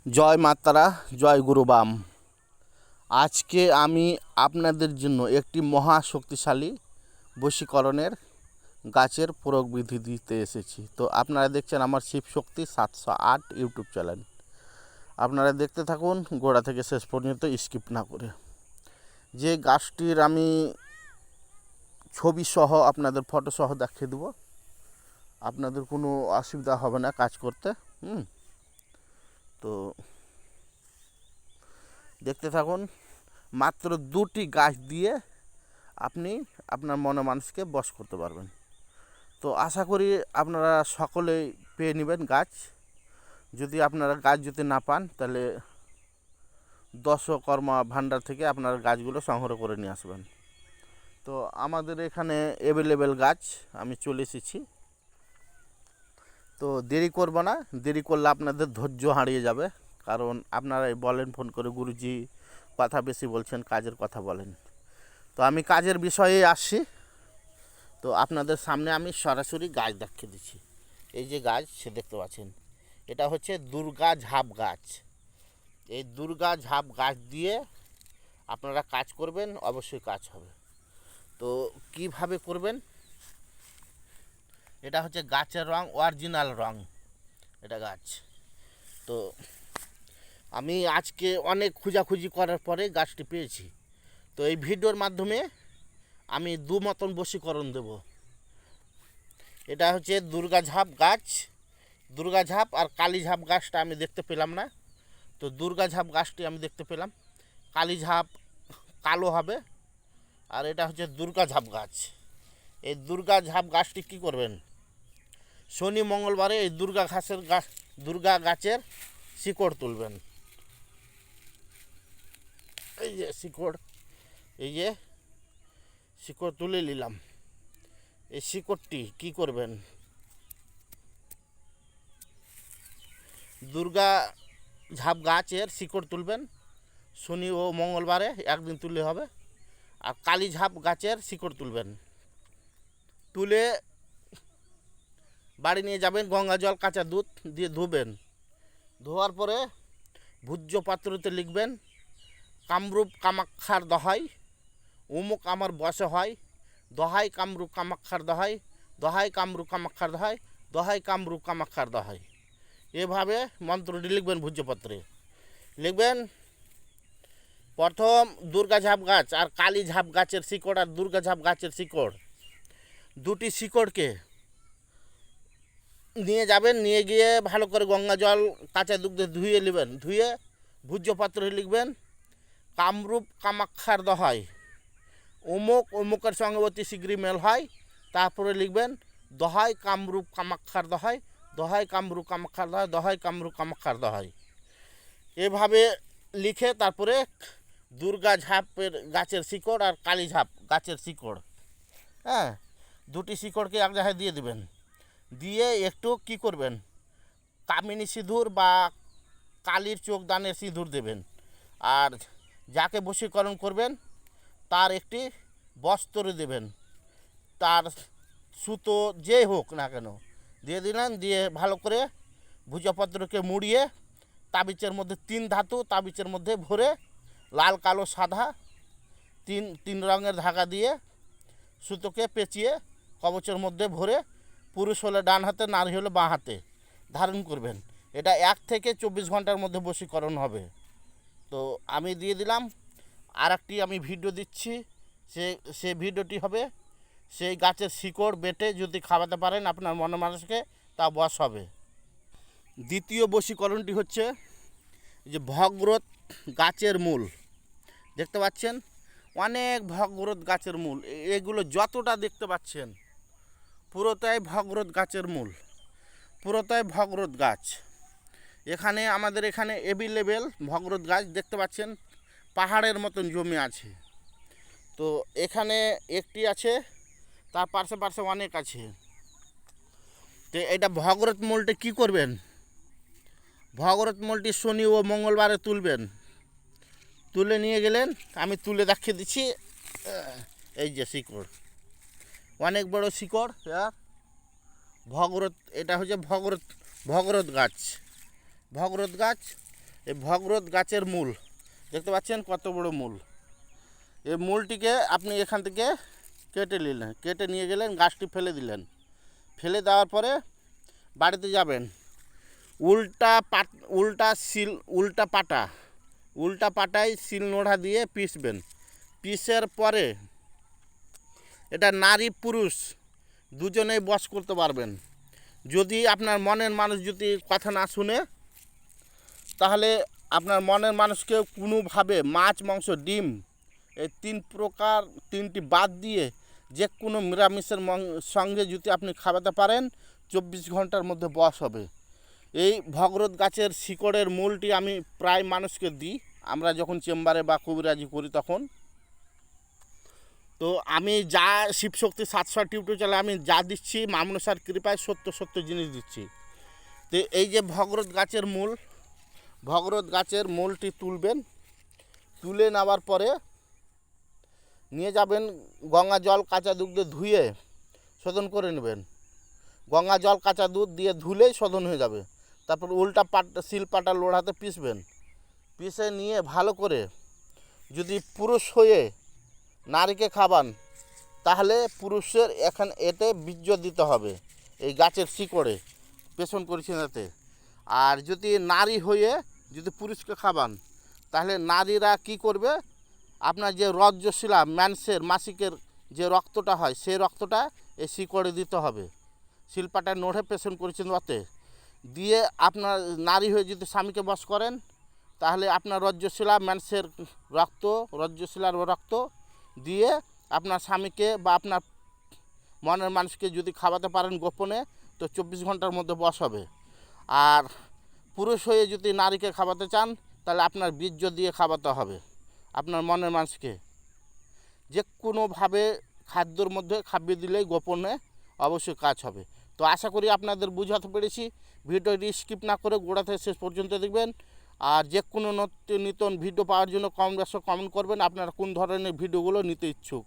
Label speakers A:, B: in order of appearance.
A: জয় মাতারা, জয় গুরু বাম। আজকে আমি আপনাদের জন্য একটি মহা শক্তিশালী বশীকরণের গাছের প্রয়োগ বিধি দিতে এসেছি। তো আপনারা দেখছেন আমার শিবশক্তি 708 ইউটিউব চ্যানেল। আপনারা দেখতে থাকুন গোড়া থেকে শেষ পর্যন্ত, স্কিপ না করে। যে গাছটির আমি ছবি সহ আপনাদের ফটো সহ দেখিয়ে দেবো, আপনাদের কোনো অসুবিধা হবে না কাজ করতে। তো দেখতে থাকুন। মাত্র 2টি গাছ দিয়ে আপনি আপনার মনে মানুষকে বশ করতে পারবেন। তো আশা করি আপনারা সকলেই পেয়ে নেবেন গাছ। যদি আপনারা গাছ যদি না পান, তাহলে দশকর্মা ভাণ্ডার থেকে আপনারা গাছগুলো সংগ্রহ করে নিয়ে আসবেন। তো আমাদের এখানে অ্যাভেলেবেল গাছ আমি চলে এসেছি। তো দেরি করব না, দেরি করলে আপনাদের ধৈর্য হারিয়ে যাবে। কারণ আপনারাই বলেন ফোন করে, গুরুজি কথা বেশি বলছেন, কাজের কথা বলেন। তো আমি কাজের বিষয়ে আসছি। তো আপনাদের সামনে আমি সরাসরি গাছ দেখিয়ে দিচ্ছি। এই যে গাছ সে দেখতে পাচ্ছেন, এটা হচ্ছে দুর্গা ঝাপ গাছ। এই দুর্গা ঝাপ গাছ দিয়ে আপনারা কাজ করবেন, অবশ্যই কাজ হবে। তো কিভাবে করবেন, এটা হচ্ছে গাছের রং, অরিজিনাল রং এটা গাছ। তো আমি আজকে অনেক খোঁজাখুঁজি করার পরে গাছটি পেয়েছি। তো এই ভিডিওর মাধ্যমে আমি মতন বশীকরণ দেব। এটা হচ্ছে দুর্গা ঝাপ গাছ। দুর্গা ঝাপ আর কালী ঝাপ গাছটা আমি দেখতে পেলাম না। তো দুর্গা ঝাপ গাছটি আমি দেখতে পেলাম। কালী ঝাপ কালো হবে, আর এটা হচ্ছে দুর্গা ঝাপ গাছ। এই দুর্গা ঝাপ গাছটি কী করবেন, শনি মঙ্গলবারে এই দুর্গা গাছের শিকড় তুলবেন। এই যে শিকড়, এই যে শিকড় তুলে নিলাম। এই শিকড়টি কী করবেন, দুর্গা ঝাপ গাছের শিকড় তুলবেন। শনি ও মঙ্গলবারে একদিন তুললে হবে। আর কালী ঝাপ গাছের শিকড় তুলবেন। তুলে বাড়ি নিয়ে যাবেন, গঙ্গা জল কাঁচা দুধ দিয়ে ধুবেন। ধোয়ার পরে ভূজ্য পাত্রতে লিখবেন, কামরূপ কামাক্ষার দহাই, অমুক আমার বসে হয়, দহাই কামরূপ কামাক্ষার দহাই, দহাই কামরূপ কামাক্ষার দহাই, দহাই কামরূপ কামাক্ষার দহাই। এভাবে মন্ত্রটি লিখবেন। ভূজ্যপত্রে লিখবেন। প্রথম দুর্গা ঝাপ গাছ আর কালী ঝাপ গাছের শিকড় আর দুর্গা ঝাপ গাছের শিকড়, দুটি শিকড়কে নিয়ে যাবেন। নিয়ে গিয়ে ভালো করে গঙ্গা জল কাঁচা দুধ ধুয়ে নেবেন। ধুয়ে ভূজ্যপত্রে লিখবেন, কামরূপ কামাক্ষার দহাই, অমুক অমুকের সঙ্গবতী শীঘ্রই মেল হয়। তারপরে লিখবেন, দহাই কামরূপ কামাক্ষার দহাই, দহাই কামরূপ কামাক্ষার দহাই, দহাই কামরূপ কামাক্ষার দহাই। এভাবে লিখে তারপরে দুর্গা ঝাপের গাছের শিকড় আর কালী ঝাপ গাছের শিকড়, দুটি শিকড়কে এক জায়গায় দিয়ে দেবেন। দিয়ে একটু কি করবেন, কামিনী সিঁদুর বা কালীর চোখ দানের সিঁদুর দেবেন। আর যাকে বশীকরণ করবেন তার একটি বস্ত্র দেবেন। তার সুতো যে হোক না কেন দিয়ে দিলেন। দিয়ে ভালো করে ভূজপত্রকে মুড়িয়ে তাবিজের মধ্যে 3 ধাতু তাবিজের মধ্যে ভরে, লাল কালো সাদা তিন রঙের ধাগা দিয়ে সুতোকে পেঁচিয়ে কবচের মধ্যে ভরে, পুরুষ হলে ডান হাতে, নারী হলে বাঁ হাতে ধারণ করবেন। এটা 1 থেকে 24 ঘন্টার মধ্যে বশীকরণ হবে। তো আমি দিয়ে দিলাম। আর একটি আমি ভিডিও দিচ্ছি, সে ভিডিওটি হবে, সেই গাছের শিকড় বেটে যদি খাওয়াতে পারেন আপনার মনে মানুষকে, তা বশ হবে। দ্বিতীয় বশীকরণটি হচ্ছে যে ভগরত গাছের মূল দেখতে পাচ্ছেন, অনেক ভগরত গাছের মূল। এগুলো যতটা দেখতে পাচ্ছেন পুরোটাই ভগরত গাছের মূল, পুরোটাই ভগরত গাছ। এখানে আমাদের এখানে অ্যাভেলেবেল ভগরত গাছ দেখতে পাচ্ছেন, পাহাড়ের মতন জমি আছে। তো এখানে একটি আছে, তার পাশে অনেক আছে। তো এটা ভগরত মূলটা কী করবেন, ভগরত মূলটি শনি ও মঙ্গলবারে তুলবেন। তুলে নিয়ে গেলেন, আমি তুলে দেখিয়ে দিচ্ছি। এই যে শিকড়, অনেক বড় শিকড় ভগরত। এটা হচ্ছে ভগরত গাছ। ভগরত গাছ এই ভগরত গাছের মূল দেখতে পাচ্ছেন কত বড় মূল। এই মূলটিকে আপনি এখান থেকে কেটে নিলেন, কেটে নিয়ে গেলেন, গাছটি ফেলে দিলেন। ফেলে দেওয়ার পরে বাড়িতে যাবেন, উল্টা পাটায় শিল নোড়া দিয়ে পিষবেন। পিষের পরে এটা নারী পুরুষ দুজনেই বশ করতে পারবেন। যদি আপনার মনের মানুষ যদি কথা না শুনে, তাহলে আপনার মনের মানুষকে কোনোভাবে মাছ, মাংস, ডিম এই তিনটি বাদ দিয়ে যে কোনো নিরামিষের সঙ্গে যদি আপনি খাওয়াতে পারেন 24 ঘন্টার মধ্যে বশ হবে। এই ভগরত গাছের শিকড়ের মূলটি আমি প্রায় মানুষকে দিই, আমরা যখন চেম্বারে বা কবিরাজি করি তখন। তো আমি যা শিবশক্তি 700 ইউটিউব চ্যানেলে আমি যা দিচ্ছি মামনসার কৃপায় সত্য জিনিস দিচ্ছি। তো এই যে ভগরত গাছের মূলটি তুলবেন, তুলে নেওয়ার পরে নিয়ে যাবেন গঙ্গা জল কাঁচা দুধ ধুয়ে শোধন করে নেবেন। গঙ্গা জল কাঁচা দুধ দিয়ে ধুলেই শোধন হয়ে যাবে। তারপর শিলপাটা লোড়াতে পিষবেন। পিষে নিয়ে ভালো করে যদি পুরুষ হয়ে নারীকে খাবান, তাহলে পুরুষের এতে বীর্য দিতে হবে এই গাছের শিকড়ে পেষণ করেছেন এতে। আর যদি নারী হয়ে যদি পুরুষকে খাবান, তাহলে নারীরা কি করবে, আপনার যে রজ্জশিলা ম্যানসের মাসিকের যে রক্তটা হয় সেই রক্তটা এই শিকড়ে দিতে হবে। শিলপাটায় নোড়ে পেষণ করেছেন ওতে দিয়ে আপনার নারী হয়ে যদি স্বামীকে বশ করেন, তাহলে আপনার রজ্জশিলা ম্যানসের রজ্জশিলার রক্ত দিয়ে আপনার স্বামীকে বা আপনার মনের মানুষকে যদি খাওয়াতে পারেন গোপনে, তো 24 ঘন্টার মধ্যে বশ হবে। আর পুরুষ হয়ে যদি নারীকে খাওয়াতে চান, তাহলে আপনার বীর্য দিয়ে খাওয়াতে হবে আপনার মনের মানুষকে। যে কোনোভাবে খাদ্যর মধ্যে খাইয়ে দিলেই গোপনে অবশ্যই কাজ হবে। তো আশা করি আপনাদের বুঝাতে পেরেছি। ভিডিওটি স্কিপ না করে গোড়া থেকে শেষ পর্যন্ত দেখবেন। আর যে কোনো নতুন ভিডিও পাওয়ার জন্য কমেন্ট করবেন আপনারা কোন ধরনের ভিডিওগুলো নিতে ইচ্ছুক।